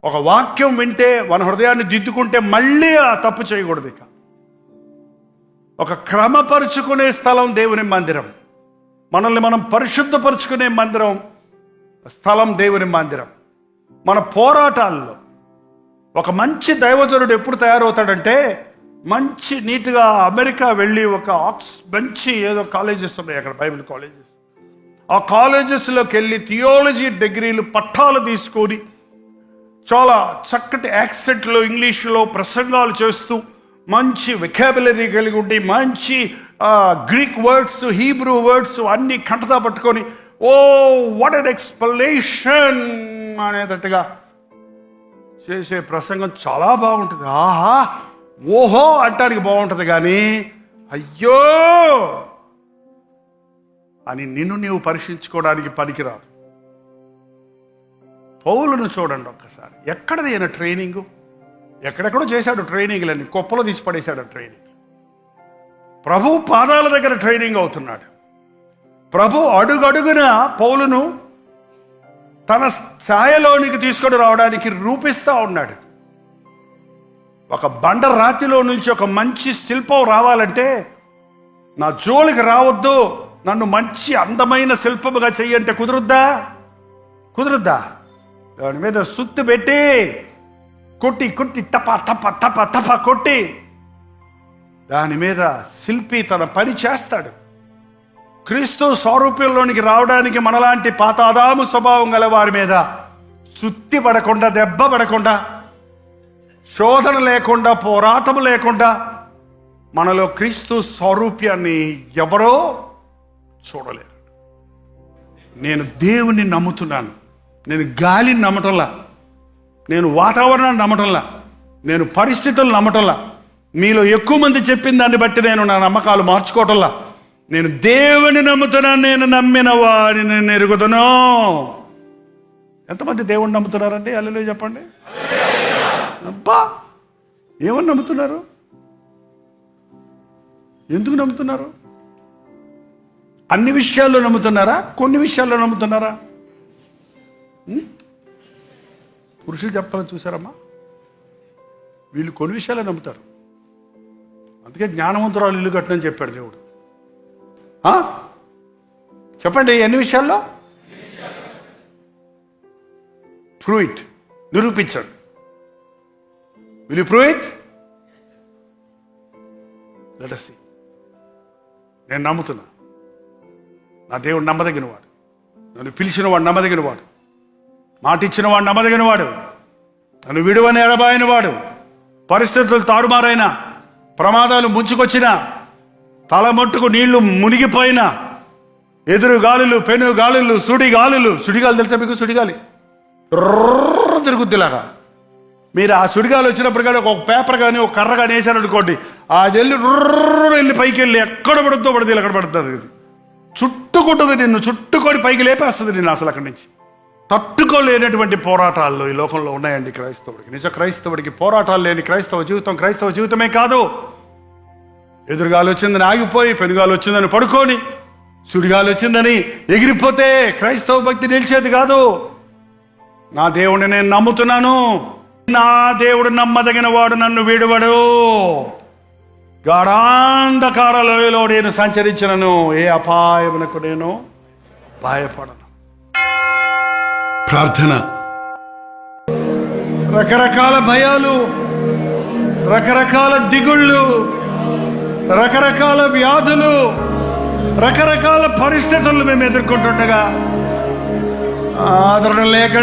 ఒక వాక్యం వింటే మన హృదయాన్ని దిద్దుకుంటే మళ్ళీ ఆ తప్పు చేయకూడదు. ఇక ఒక క్రమపరుచుకునే స్థలం దేవుని మందిరం, మనల్ని మనం పరిశుద్ధపరుచుకునే స్థలం దేవుని మందిరం. మన పోరాటాల్లో ఒక మంచి దైవజనుడు ఎప్పుడు తయారవుతాడంటే, మంచి నీట్గా అమెరికా వెళ్ళి ఒక మంచి ఏదో కాలేజెస్ ఉన్నాయి అక్కడ, బైబిల్ కాలేజెస్, ఆ కాలేజెస్లోకి వెళ్ళి థియాలజీ డిగ్రీలు పట్టాలు తీసుకొని చాలా చక్కటి యాక్సెంట్లో ఇంగ్లీష్లో ప్రసంగాలు చేస్తూ మంచి వెకాబులరీ కలిగి ఉండి మంచి గ్రీక్ వర్డ్స్, హీబ్రూ వర్డ్స్ అన్నీ కంటతా పట్టుకొని ఓ వాట్ అన్ ఎక్స్ప్లనేషన్ అనేటట్టుగా చేసే ప్రసంగం చాలా బాగుంటుంది. ఆహా ఓహో అంటానికి బాగుంటుంది, కానీ అయ్యో అని నిన్ను నీవు పరీక్షించుకోవడానికి పనికిరాదు. పౌలును చూడండి ఒక్కసారి, ఎక్కడది అయిన ట్రైనింగు, ఎక్కడెక్కడో చేశాడు ట్రైనింగ్లన్నీ, కుప్పలో తీసి పడేశాడు ట్రైనింగ్. ప్రభు పాదాల దగ్గర ట్రైనింగ్ అవుతున్నాడు. ప్రభు అడుగడుగున పౌలును తన ఛాయలోనికి తీసుకొని రావడానికి రూపిస్తూ ఉన్నాడు. ఒక బండ రాతిలో నుంచి ఒక మంచి శిల్పం రావాలంటే నా జోలికి రావద్దు, నన్ను మంచి అందమైన శిల్పముగా చెయ్యంటే కుదురుద్దా? దాని మీద సుత్తు పెట్టి కొట్టి కొట్టి టప టప టప టప కొట్టి దాని మీద శిల్పి తన పని చేస్తాడు. క్రీస్తు స్వరూపంలోనికి రావడానికి మనలాంటి పాతాదాము స్వభావం గల వారి మీద సుత్తి పడకుండా, దెబ్బ పడకుండా, శోధన లేకుండా, పోరాటం లేకుండా మనలో క్రీస్తు స్వరూప్యాన్ని ఎవరో చూడలేరు. నేను దేవుణ్ణి నమ్ముతున్నాను, నేను గాలిని నమ్మటంలా, నేను వాతావరణాన్ని నమ్మటంలా, నేను పరిస్థితులు నమ్మటంలా, మీలో ఎక్కువ మంది చెప్పిన దాన్ని బట్టి నేను నా నమ్మకాలు మార్చుకోవటంలా, నేను దేవుని నమ్ముతున్నాను, నేను నమ్మిన వాడిని నేను ఎరుగుతాను. ఎంతమంది దేవుణ్ణి నమ్ముతున్నారండి? హల్లెలూయా చెప్పండి. అబ్బా, ఏమని నమ్ముతున్నారు? ఎందుకు నమ్ముతున్నారు? అన్ని విషయాల్లో నమ్ముతున్నారా? కొన్ని విషయాల్లో నమ్ముతున్నారా? పురుషులు చెప్పాలని చూసారమ్మా, వీళ్ళు కొన్ని విషయాల్లో నమ్ముతారు. అందుకే జ్ఞానవంతురాలు ఇల్లు కట్టనని చెప్పాడు దేవుడు. చెప్పండి, ఎన్ని విషయాల్లో? ప్రూవ్ ఇట్, నిరూపించాడు. Will you prove it? Let us see. నేను నమ్ముతున్నా, నా దేవుడు నమ్మదగిన వాడు, నన్ను పిలిచిన వాడు నమ్మదగిన వాడు, మాట ఇచ్చిన వాడు నమ్మదగిన వాడు, నన్ను విడువని ఎడబాయిన వాడు, పరిస్థితులు తారుమారైనా, ప్రమాదాలు ముంచుకొచ్చినా, తల మట్టుకు నీళ్లు మునిగిపోయినా, ఎదురు గాలులు, పెను గాలులు, సుడిగాలు తెలుసా మీకు? సుడిగాలి తిరుగుద్దిలాగా. మీరు ఆ సుడిగాలు వచ్చినప్పుడు కానీ ఒక పేపర్ కానీ ఒక కర్ర కానీ వేసారనుకోండి, అది వెళ్ళి పైకి వెళ్ళి ఎక్కడ పడుతుందో పడుతుంది, ఎక్కడ పడుతుంది, చుట్టుకుంటుంది, నిన్ను చుట్టుకొని పైకి లేపేస్తుంది నిన్ను. అసలు అక్కడి నుంచి తట్టుకోలేనటువంటి పోరాటాల్లో ఈ లోకంలో ఉన్నాయండి క్రైస్తవుడికి. నిజ క్రైస్తవుడికి పోరాటాలు లేని క్రైస్తవ జీవితమే కాదు. ఎదురుగాలు వచ్చిందని ఆగిపోయి, పెనుగాలు వచ్చిందని పడుకొని, సుడిగాలు వచ్చిందని ఎగిరిపోతే క్రైస్తవ భక్తి నిలిచేది కాదు. నా దేవుడిని నేను నమ్ముతున్నాను, నా దేవుడు నమ్మదగిన వాడు, నన్ను వీడవడు. గాఢాంధకార లోయలో నేను సంచరించినను, ఏ అపాయమునకు నేను భయపడను. ప్రార్థన. రకరకాల భయాలు, రకరకాల దిగుళ్ళు, రకరకాల వ్యాధులు, రకరకాల పరిస్థితులను మేము ఎదుర్కొంటుండగా ఆదరణ లేక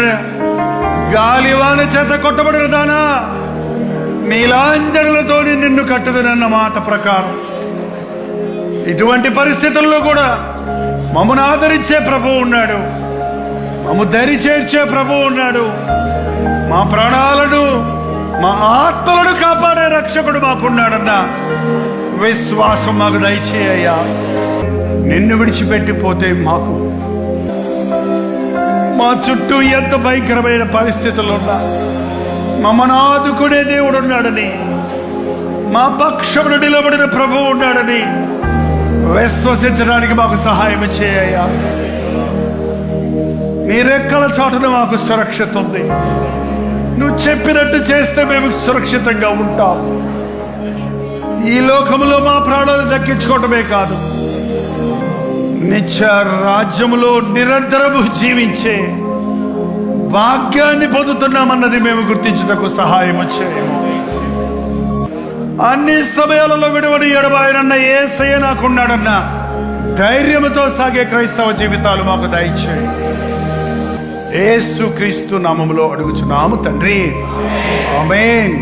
గాలివాన చేత కొట్టబడిన దానా, నీలాంజనులతో నిన్ను కట్టుదనన్న మాట ప్రకారం ఇటువంటి పరిస్థితుల్లో కూడా మమ్మను ఆదరించే ప్రభువు ఉన్నాడు, మమ్ము దరి చేర్చే ప్రభువు ఉన్నాడు, మా ప్రాణాలను, మా ఆత్మలను కాపాడే రక్షకుడు మాకున్నాడన్న విశ్వాసం మాకు దయచేయ్యా. నిన్ను విడిచిపెట్టిపోతే మాకు, మా చుట్టూ ఎంత భయంకరమైన పరిస్థితులు ఉన్నా మమ్మను ఆదుకునే దేవుడు ఉన్నాడని, మా పక్షమును నిలబడిన ప్రభువు ఉన్నాడని విశ్వసించడానికి మాకు సహాయం చేయ్యా. నీ రెక్కల చాటున మాకు సురక్షిత ఉంది. నువ్వు చెప్పినట్టు చేస్తే మేము సురక్షితంగా ఉంటాం. ఈ లోకములో మా ప్రాణాలు దక్కించుకోవటమే కాదు, నిత్య రాజ్యములో నిరంతరము జీవించే భాగ్యాన్ని పొందుతున్నామన్నది మేము గుర్తించుటకు సహాయం చేయము. అన్ని సమయాలలో విడవని ఎడబాయనన్న యేసయ్య నాకున్నాడన్న ధైర్యముతో సాగే క్రైస్తవ జీవితాలు మాకు దయచేయి. యేసు క్రీస్తు నామములో అడుగుచున్నాము తండ్రి, ఆమేన్.